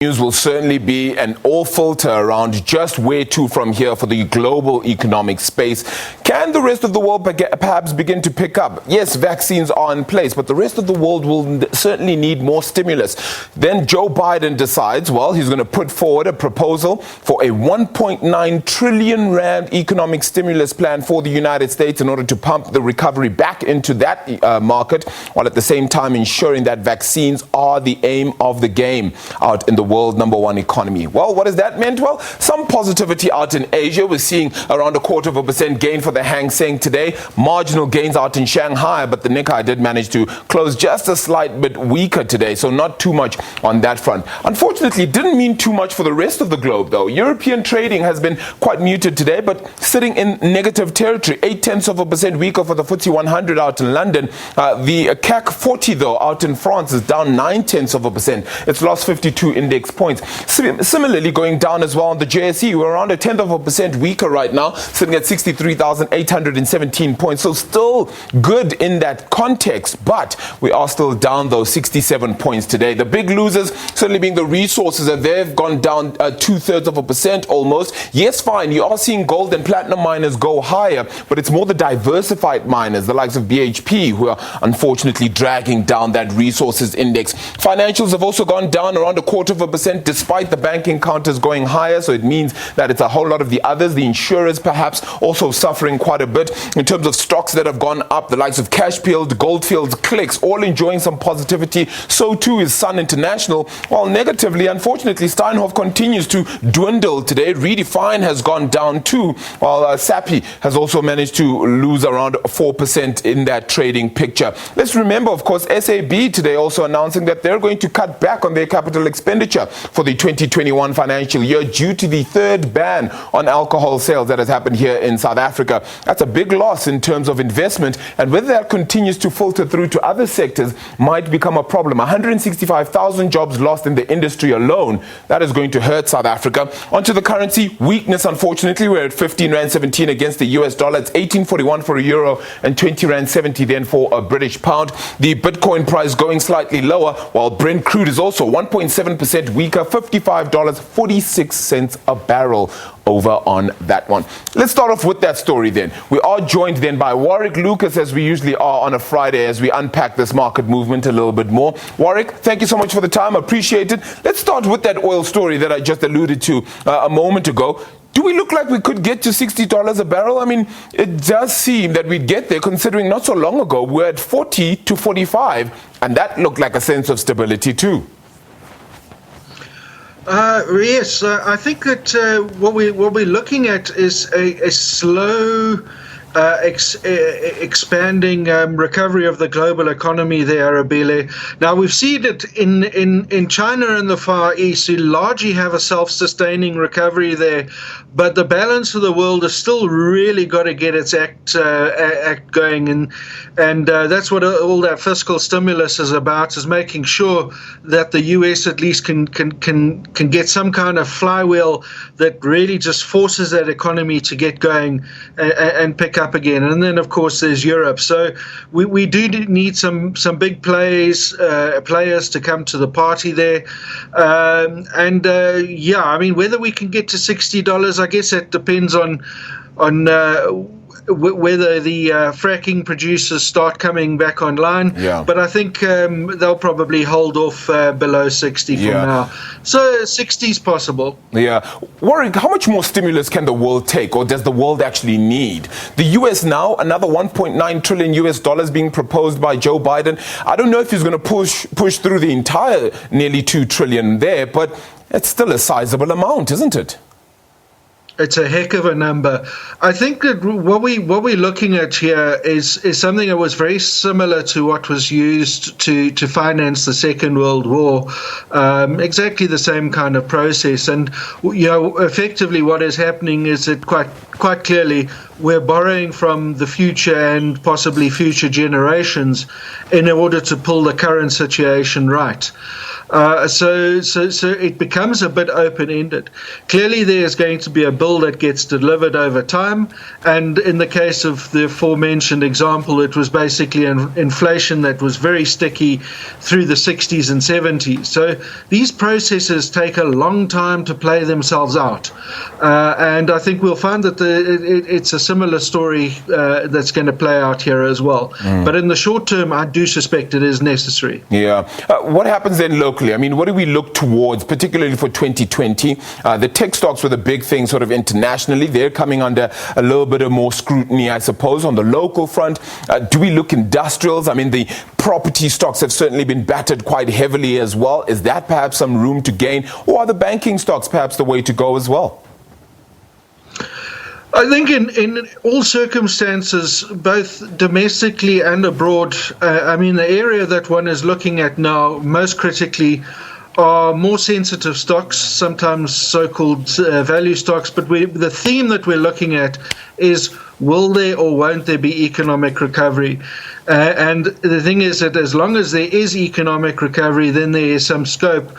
News will certainly be an all filter around just where to from here for the global economic space. Can the rest of the world perhaps begin to pick up? Yes, vaccines are in place, but the rest of the world will certainly need more stimulus. Then Joe Biden decides, well, he's going to put forward a proposal for a 1.9 trillion rand economic stimulus plan for the United States in order to pump the recovery back into that market, while at the same time ensuring that vaccines are the aim of the game out in the world number one economy. Well, what has that meant? Well, some positivity out in Asia. We're seeing around 0.25% gain for the Hang Seng today. Marginal gains out in Shanghai, but the Nikkei did manage to close just a slight bit weaker today, so not too much on that front. Unfortunately, it didn't mean too much for the rest of the globe, though. European trading has been quite muted today, but sitting in negative territory. 0.8% weaker for the FTSE 100 out in London. The CAC 40, though, out in France is down 0.9%. It's lost 52 index points. Similarly, going down as well on the JSE, we're around 0.1% weaker right now, sitting at 63,817 points. So still good in that context, but we are still down though 67 points today. The big losers certainly being the resources, and they've gone down 0.2% almost. Yes, fine, you are seeing gold and platinum miners go higher, but it's more the diversified miners, the likes of BHP, who are unfortunately dragging down that resources index. Financials have also gone down around 0.25%, despite the banking counters going higher. So it means that it's a whole lot of the others, the insurers perhaps also suffering quite a bit. In terms of stocks that have gone up, the likes of Cashfield, Goldfields, Clicks, all enjoying some positivity. So too is Sun International. While negatively, unfortunately, Steinhoff continues to dwindle today. Redefine has gone down too, while SAPI has also managed to lose around 4% in that trading picture. Let's remember, of course, SAB today also announcing that they're going to cut back on their capital expenditure for the 2021 financial year due to the third ban on alcohol sales that has happened here in South Africa. That's a big loss in terms of investment, and whether that continues to filter through to other sectors might become a problem. 165,000 jobs lost in the industry alone. That is going to hurt South Africa. Onto the currency weakness, unfortunately, we're at 15 Rand 17 against the US dollar. It's 18.41 for a euro and 20 Rand 70 then for a British pound. The Bitcoin price going slightly lower, while Brent crude is also 1.7% weaker, $55.46 a barrel over on that one. Let's start off with that story then. We are joined then by Warwick Lucas, as we usually are on a Friday, as we unpack this market movement a little bit more. Warwick, thank you so much for the time. Appreciate it. Let's start with that oil story that I just alluded to a moment ago. Do we look like we could get to $60 a barrel? I mean, it does seem that we'd get there, considering not so long ago we're at 40 to 45, and that looked like a sense of stability too. Yes, I think that what we're looking at is a slow expanding recovery of the global economy there, Abile. Now, we've seen it in China and the Far East, who largely have a self-sustaining recovery there, but the balance of the world has still really got to get its act going, and that's what all that fiscal stimulus is about, is making sure that the US at least can get some kind of flywheel that really just forces that economy to get going and pick up again. And then, of course, there's Europe. So we do need some big players to come to the party there. Yeah, I mean, whether we can get to $60, I guess that depends on whether the fracking producers start coming back online. Yeah. But I think they'll probably hold off below 60 for now. So 60 is possible. Yeah. Warwick, how much more stimulus can the world take, or does the world actually need? The US now, another 1.9 trillion US dollars being proposed by Joe Biden. I don't know if he's going to push through the entire nearly 2 trillion there, but it's still a sizable amount, isn't it? It's a heck of a number. I think that what we're looking at here is something that was very similar to what was used to finance the Second World War. Exactly the same kind of process. And effectively what is happening is that quite clearly we're borrowing from the future and possibly future generations in order to pull the current situation right. So it becomes a bit open-ended. Clearly, there's going to be a bill that gets delivered over time, and in the case of the aforementioned example, it was basically an inflation that was very sticky through the 60s and 70s. So these processes take a long time to play themselves out, and I think we'll find that it's a similar story that's going to play out here as well. But in the short term, I do suspect it is necessary. Yeah. What happens then locally? I mean, what do we look towards, particularly for 2020? The tech stocks were the big thing sort of internationally. They're coming under a little bit of more scrutiny, I suppose. On the local front, do we look industrials? I mean, the property stocks have certainly been battered quite heavily as well. Is that perhaps some room to gain? Or are the banking stocks perhaps the way to go as well? I think in all circumstances, both domestically and abroad, I mean, the area that one is looking at now most critically are more sensitive stocks, sometimes so-called value stocks. But the theme that we're looking at is, will there or won't there be economic recovery? And the thing is that as long as there is economic recovery, then there is some scope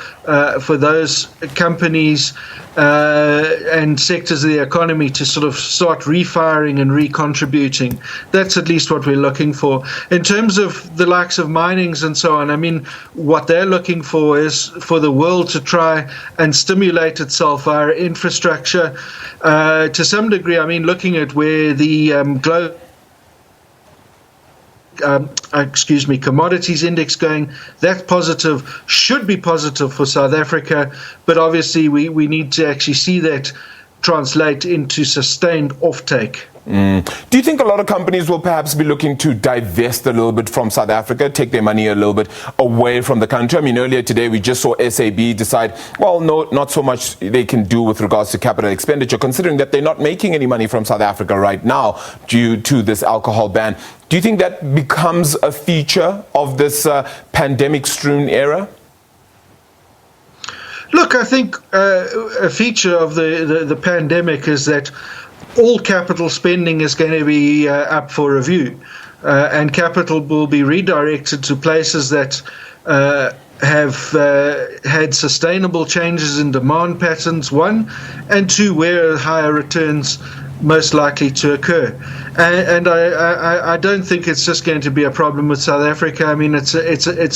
for those companies and sectors of the economy to sort of start refiring and recontributing. That's at least what we're looking for. In terms of the likes of minings and so on, I mean, what they're looking for is for the world to try and stimulate itself via infrastructure. To some degree, I mean, looking at where the global commodities index going, that's positive, should be positive for South Africa, but obviously we need to actually see that translate into sustained offtake. Do you think a lot of companies will perhaps be looking to divest a little bit from South Africa, take their money a little bit away from the country? I mean, earlier today we just saw SAB decide, well, no, not so much they can do with regards to capital expenditure, considering that they're not making any money from South Africa right now due to this alcohol ban. Do you think that becomes a feature of this pandemic-strewn era? Look, I think a feature of the pandemic is that all capital spending is going to be up for review, and capital will be redirected to places that have had sustainable changes in demand patterns, one, and two, where higher returns most likely to occur. And I don't think it's just going to be a problem with South Africa. I mean, it's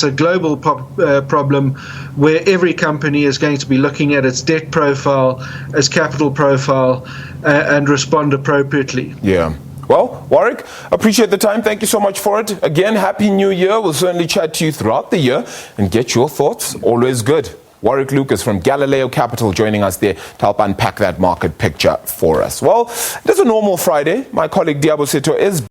a global problem where every company is going to be looking at its debt profile, its capital profile, and respond appropriately. Yeah. Well, Warwick, appreciate the time. Thank you so much for it. Again, Happy New Year. We'll certainly chat to you throughout the year and get your thoughts. Always good. Warwick Lucas from Galileo Capital joining us there to help unpack that market picture for us. Well, it is a normal Friday. My colleague Diabo Seto is